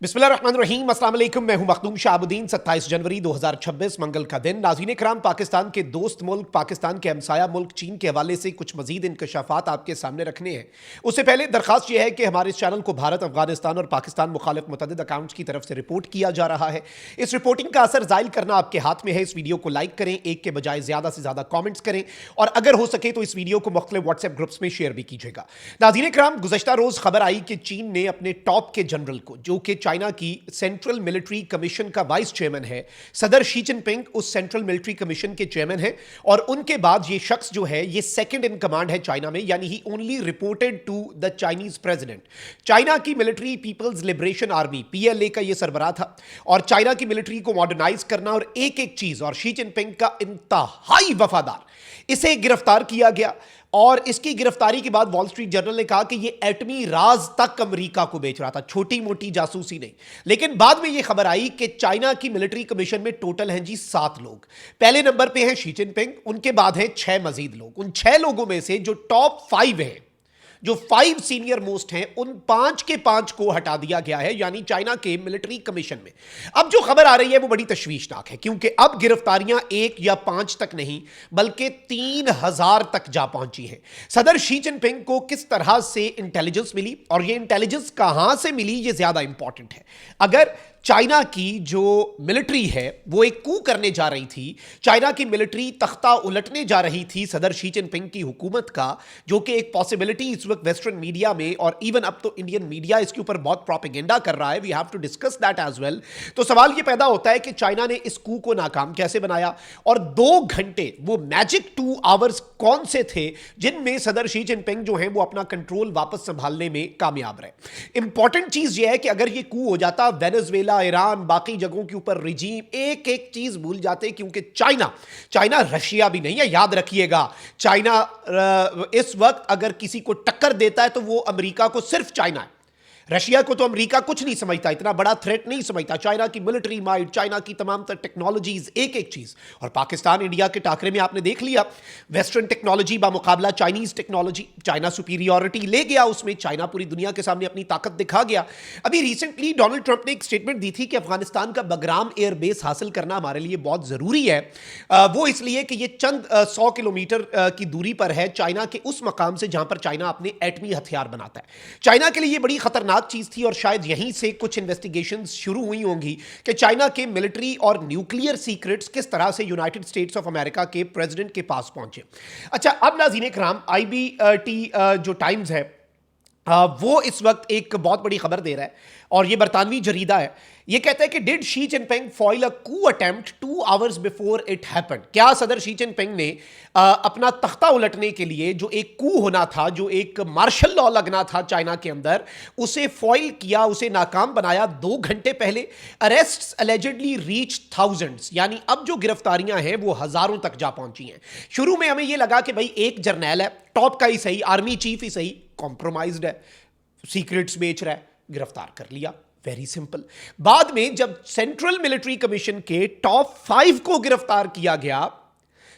बिस्मिल्लाहिर्रहमानिर्रहीम, अस्सलाम वालेकुम। मैं हूं मखदूम शाहबुद्दीन। 27 जनवरी 2026 मंगल का दिन। नाज़रीन कराम, पाकिस्तान के दोस्त मुल्क, पाकिस्तान के हमसाया मुल्क चीन के हवाले से कुछ मजीद इंकशाफात आपके सामने रखने हैं। उससे पहले दरखास्त यह है कि हमारे इस चैनल को भारत, अफगानिस्तान और पाकिस्तान मुखालिफ मुतअद्दिद अकाउंट्स की तरफ से रिपोर्ट किया जा रहा है। इस रिपोर्टिंग का असर ज़ाहिर करना आपके हाथ में है। इस वीडियो को लाइक करें, एक के बजाय ज़्यादा से ज़्यादा कॉमेंट्स करें और अगर हो सके तो इस वीडियो को मुख्तलिफ व्हाट्सएप ग्रुप्स में शेयर भी कीजिएगा। नाज़रीन कराम, गुज़श्ता रोज़ खबर आई कि चीन ने अपने टॉप के जनरल को, जो कि चाइना की सेंट्रल मिलिट्री कमीशन का वाइस चेयरमैन है, सदर शी जिनपिंग उस सेंट्रल मिलिट्री कमीशन के चेयरमैन है और उनके बाद ये शख्स जो है ये सेकंड इन कमांड है चाइना में, यानी he only reported to the Chinese president. China की military people's liberation army PLA का ये सरबराह था और चाइना की मिलिट्री को मॉडर्नाइज करना और एक एक चीज, और शी जिनपिंग का इंतहाई वफादार, इसे गिरफ्तार किया गया। और इसकी गिरफ्तारी के बाद वॉल स्ट्रीट जर्नल ने कहा कि यह एटमी राज तक अमेरिका को बेच रहा था, छोटी मोटी जासूसी नहीं। लेकिन बाद में यह खबर आई कि चाइना की मिलिट्री कमीशन में टोटल हैं जी 7 लोग। पहले नंबर पे हैं शी जिनपिंग, उनके बाद हैं 6 मजीद लोग। उन 6 लोगों में से जो टॉप 5 हैं, जो 5 सीनियर मोस्ट हैं, उन 5 के 5 को हटा दिया गया है, यानी चाइना के मिलिट्री कमीशन में। अब जो खबर आ रही है वो बड़ी तशवीशनाक है, क्योंकि अब गिरफ्तारियां 1 या 5 तक नहीं बल्कि 3000 तक जा पहुंची हैं। सदर शी जिनपिंग को किस तरह से इंटेलिजेंस मिली और ये इंटेलिजेंस कहां से मिली, ये ज्यादा इंपॉर्टेंट है। अगर चाइना की जो मिलिट्री है वो एक कू करने जा रही थी, चाइना की मिलिट्री तख्ता उलटने जा रही थी सदर शी जिनपिंग की हुकूमत का, जो कि एक पॉसिबिलिटी इस वक्त वेस्टर्न मीडिया में और इवन अब तो इंडियन मीडिया इसके ऊपर बहुत प्रोपेगेंडा कर रहा है, we have to discuss that as well. तो सवाल ये पैदा होता है कि चाइना ने इस कू को नाकाम कैसे बनाया और 2 घंटे, वो मैजिक 2 आवर्स कौन से थे जिनमें सदर शी जिनपिंग जो है वो अपना कंट्रोल वापस संभालने में कामयाब रहे। इंपॉर्टेंट चीज यह है कि अगर ये कू हो जाता, वेनेजुएला, ईरान, बाकी जगहों के ऊपर रिजीम एक एक चीज भूल जाते, क्योंकि चाइना रशिया भी नहीं है, याद रखिएगा। चाइना इस वक्त अगर किसी को टक्कर देता है तो वो अमेरिका को सिर्फ चाइना है, रशिया को तो अमेरिका कुछ नहीं समझता, इतना बड़ा थ्रेट नहीं समझता। चाइना की मिलिट्री माइट, चाइना की तमाम तर टेक्नोलॉजीज, एक एक चीज। और पाकिस्तान इंडिया के टाकरे में आपने देख लिया, वेस्टर्न टेक्नोलॉजी बामुकाबला चाइनीज टेक्नोलॉजी, चाइना सुपीरियरिटी ले गया, उसमें चाइना पूरी दुनिया के सामने अपनी ताकत दिखा गया। अभी रिसेंटली डोनाल्ड ट्रंप ने एक स्टेटमेंट दी थी कि अफगानिस्तान का बगराम एयरबेस हासिल करना हमारे लिए बहुत जरूरी है। वो इसलिए कि ये चंद 100 किलोमीटर की दूरी पर है चाइना के उस मकाम से जहां पर चाइना अपने एटमी हथियार बनाता है। चाइना के लिए ये बड़ी खतरनाक चीज थी और शायद यहीं से कुछ इन्वेस्टिगेशंस शुरू हुई होंगी कि चाइना के मिलिट्री और न्यूक्लियर सीक्रेट्स किस तरह से यूनाइटेड स्टेट्स ऑफ अमेरिका के प्रेसिडेंट के पास पहुंचे। अच्छा, अब नाज़रीन इकराम, IBT जो टाइम्स है वो इस वक्त एक बहुत बड़ी खबर दे रहा है और ये बरतानवी जरीदा है। ये कहता है कि did Xi Jinping foil a coup attempt 2 hours before it happened. क्या सदर शी जिनपिंग ने अपना तख्ता उलटने के लिए जो एक कू होना था, जो एक मार्शल लॉ लगना था चाइना के अंदर, उसे फॉइल किया, उसे नाकाम बनाया 2 घंटे पहले। अरेस्ट्स अलेजेडली रीच थाउजेंड्स, यानी अब जो गिरफ्तारियां हैं वो हजारों तक जा पहुंची हैं। शुरू में हमें यह लगा कि भाई एक जर्नैल है, टॉप का ही सही, आर्मी चीफ ही सही, कॉम्प्रोमाइज्ड है, सीक्रेट्स बेच रहा है, गिरफ्तार कर लिया, वेरी सिंपल। बाद में जब सेंट्रल मिलिट्री कमीशन के टॉप 5 को गिरफ्तार किया गया,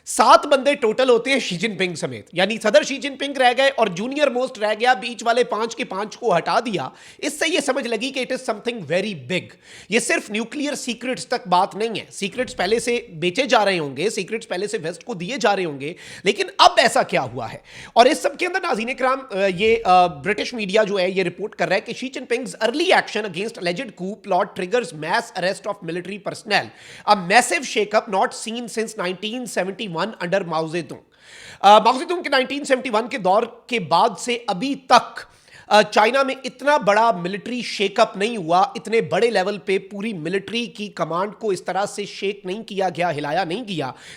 7 बंदे टोटल होते हैं शी जिनपिंग समेत, यानी सदर शी जिनपिंग रह गए और जूनियर मोस्ट रह गया, बीच वाले 5 के 5 को हटा दिया। इससे यह समझ लगी कि it is something very big. ये सिर्फ न्यूक्लियर सीक्रेट्स तक बात नहीं है, सीक्रेट्स पहले से बेचे जा रहे होंगे, सीक्रेट्स पहले से वेस्ट को दिए जा रहे होंगे, लेकिन अब ऐसा क्या हुआ है। और इस सब के अंदर नाज़रीन इकराम, ये ब्रिटिश मीडिया जो है ये रिपोर्ट कर रहा है कि Xi Jinping's early action against alleged coup plot triggers mass arrest of military personnel, a massive shakeup not seen since 1971 under Mao Zedong के 1971 के दौर के बाद से अभी तक चाइना में इतना बड़ा मिलिट्री शेकअप नहीं हुआ, इतने बड़े लेवल पे पूरी मिलिट्री की कमांड को इस तरह से शेक नहीं किया गया, हिलाया नहीं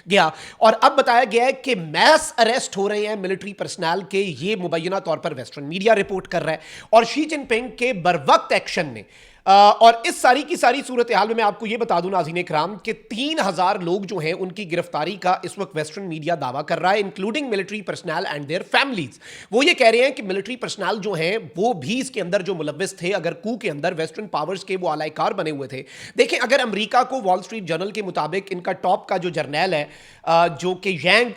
गया। और अब बताया गया है कि मैस अरेस्ट हो रहे हैं मिलिट्री पर्सनल के, ये मुबैना तौर पर वेस्टर्न मीडिया रिपोर्ट कर रहा है। और शी जिनपिंग के बरवक्त एक्शन ने और इस सारी की सारी सूरत हाल में मैं आपको यह बता दूं नाज़रीन इकराम कि 3000 लोग जो हैं उनकी गिरफ्तारी का इस वक्त वेस्टर्न मीडिया दावा कर रहा है, including military personnel and their families. वो ये कह रहे हैं कि मिलिट्री पर्सनल जो हैं वो भी इसके अंदर जो मुलव्विस थे, अगर कू के अंदर वेस्टर्न पावर्स के वो आलायकार बने हुए थे। देखें, अगर अमेरिका को वॉल स्ट्रीट जर्नल के मुताबिक इनका टॉप का जो जर्नैल है जो कि यांग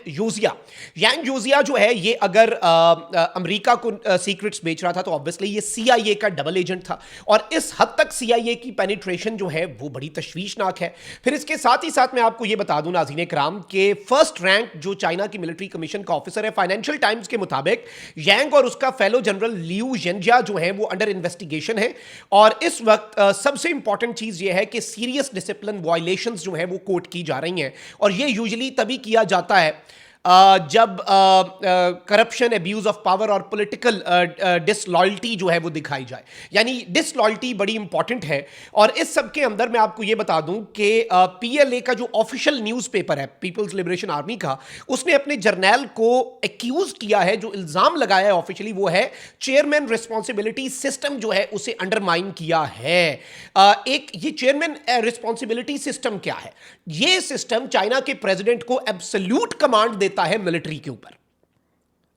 यूजिया जो है, ये अगर अमेरिका को सीक्रेट्स बेच रहा था तो ऑब्वियसली ये CIA का डबल एजेंट था और इस हद तक CIA की पेनिट्रेशन जो है वो बड़ी तशवीशनाक है। फिर इसके साथ ही साथ मैं आपको ये बता दूं नाज़रीन कराम के फर्स्ट रैंक जो चाइना की मिलिट्री कमीशन का ऑफिसर है, फाइनेंशियल टाइम्स के मुताबिक यांग और उसका फेलो जनरल लियू जेनजिया जो है वो अंडर इन्वेस्टिगेशन है। और इस वक्त सबसे इंपॉर्टेंट चीज ये है कि सीरियस डिसिप्लिन वायलेशंस जो है वो कोट की जा रही हैं, और ये यूजुअली तभी किया जाता है जब करप्शन, एब्यूज ऑफ पावर और पॉलिटिकल डिसलॉयल्टी जो है वो दिखाई जाए। यानी डिसलॉयल्टी बड़ी इंपॉर्टेंट है। और इस सब के अंदर मैं आपको ये बता दूं कि PLA का जो ऑफिशियल न्यूज़पेपर है, पीपल्स लिबरेशन आर्मी का, उसने अपने जर्नैल को एक्यूज किया है, जो इल्जाम लगाया है ऑफिशियली वो है चेयरमैन रिस्पॉन्सिबिलिटी सिस्टम जो है उसे अंडरमाइन किया है। एक ये चेयरमैन रिस्पॉन्सिबिलिटी सिस्टम क्या है? ये सिस्टम चाइना के प्रेसिडेंट को एब्सोल्यूट कमांड देता है मिलिट्री के ऊपर।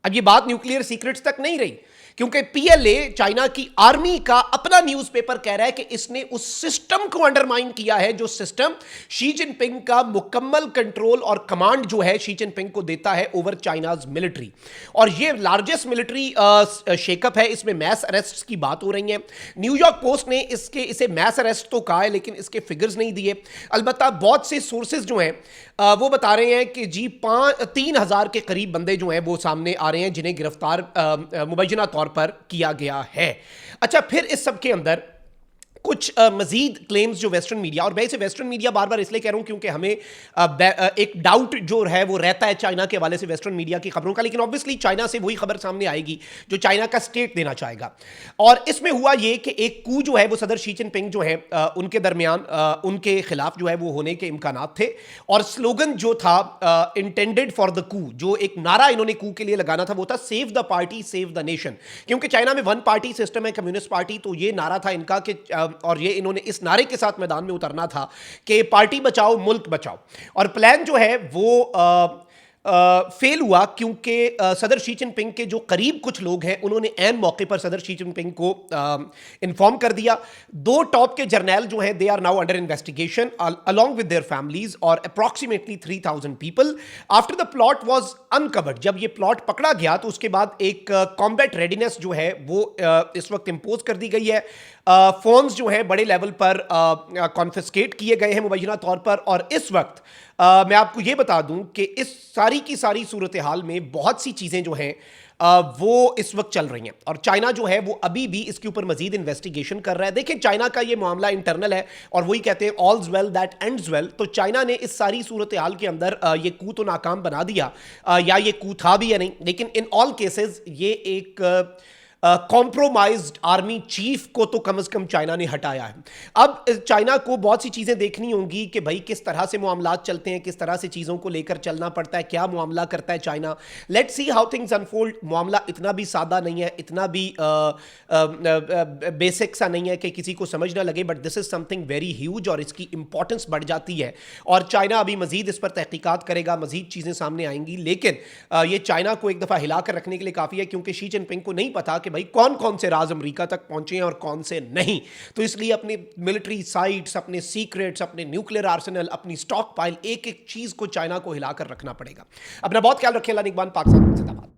अब ये बात न्यूक्लियर सीक्रेट्स तक नहीं रही, क्योंकि PLA चाइना की आर्मी का अपना न्यूज़पेपर कह रहा है कि इसने उस सिस्टम को अंडरमाइन किया है, जो सिस्टम शी जिनपिंग का मुकम्मल कंट्रोल और कमांड जो है शी जिनपिंग को देता है ओवर चाइनाज मिलिट्री। और ये लार्जेस्ट मिलिट्री शेकअप है, इसमें मैस अरेस्ट की बात हो रही है। न्यूयॉर्क पोस्ट ने इसे मैस अरेस्ट तो कहा है, लेकिन इसके फिगर्स नहीं दिए। अलबत्ता बहुत से सोर्सेज जो हैं वो बता रहे हैं कि जी 3,000 के करीब बंदे जो हैं वो सामने आ रहे हैं, जिन्हें गिरफ्तार मुबैना तौर पर किया गया है। अच्छा, फिर इस सब के अंदर कुछ मजीद क्लेम्स जो वेस्टर्न मीडिया, और मैं इसे वेस्टर्न मीडिया बार बार इसलिए कह रहा हूं क्योंकि हमें एक डाउट जो है वो रहता है चाइना के हवाले से वेस्टर्न मीडिया की खबरों का, लेकिन ऑब्वियसली चाइना से वही खबर सामने आएगी जो चाइना का स्टेट देना चाहेगा। और इसमें हुआ ये कि एक कू जो है वो सदर शी जिनपिंग जो है उनके दरमियान उनके खिलाफ जो है वो होने के इम्कानात थे। और स्लोगन जो था इंटेंडेड फॉर द कू, जो एक नारा इन्होंने कू के लिए लगाना था, वो था save the party save the nation. क्योंकि चाइना में वन पार्टी सिस्टम है, कम्युनिस्ट पार्टी, तो ये नारा था इनका कि और ये इन्होंने इस नारे के साथ मैदान में उतरना था कि पार्टी बचाओ मुल्क बचाओ। और प्लान जो है वो फेल हुआ, क्योंकि सदर शी जिनपिंग के जो करीब कुछ लोग हैं उन्होंने ऐन मौके पर सदर शी जिनपिंग को इन्फॉर्म कर दिया। 2 टॉप के जर्नैल जो हैं they are now under investigation along with their families और approximately 3,000 people after the plot was uncovered. जब ये प्लॉट पकड़ा गया तो उसके बाद एक कॉम्बैट रेडीनेस जो है वो इस वक्त इंपोज कर दी गई है। फोन्स जो हैं बड़े लेवल पर कॉन्फिस्केट किए गए हैं मुबैना तौर पर। और इस वक्त मैं आपको ये बता दूं कि इस सारी की सारी सूरत हाल में बहुत सी चीज़ें जो हैं वो इस वक्त चल रही हैं, और चाइना जो है वो अभी भी इसके ऊपर मजीद इन्वेस्टिगेशन कर रहा है। देखिए, चाइना का ये मामला इंटरनल है और वही कहते हैं ऑल्स वेल दैट एंड्स वेल। तो चाइना ने इस सारी सूरत हाल के अंदर ये कू तो नाकाम बना दिया, या ये कू था भी या नहीं, लेकिन इन ऑल केसेस ये एक कॉम्प्रोमाइज्ड आर्मी चीफ को तो कम से कम चाइना ने हटाया है। अब चाइना को बहुत सी चीज़ें देखनी होंगी कि भाई किस तरह से मामलात चलते हैं, किस तरह से चीज़ों को लेकर चलना पड़ता है, क्या मामला करता है China. Let's see how things unfold. मामला इतना भी सादा नहीं है, इतना भी बेसिक सा नहीं है कि किसी को समझ ना लगे, but this is something very huge और इसकी इंपॉर्टेंस बढ़ जाती है। और चाइना अभी मजीद इस पर तहकीकात करेगा, मजीद चीज़ें सामने आएंगी, लेकिन ये चाइना को एक दफ़ा हिला कर रखने के लिए काफ़ी है, क्योंकि शी जिनपिंग को नहीं पता कि भाई कौन कौन से राज अमेरिका तक पहुंचे हैं और कौन से नहीं। तो इसलिए अपने मिलिट्री साइट्स, अपने सीक्रेट्स, अपने न्यूक्लियर आर्सेनल, अपनी स्टॉक पाइल, एक एक चीज को चाइना को हिलाकर रखना पड़ेगा। अपना बहुत ख्याल रखें। अल्लाह निगहबान। पाकिस्तान जिंदाबाद।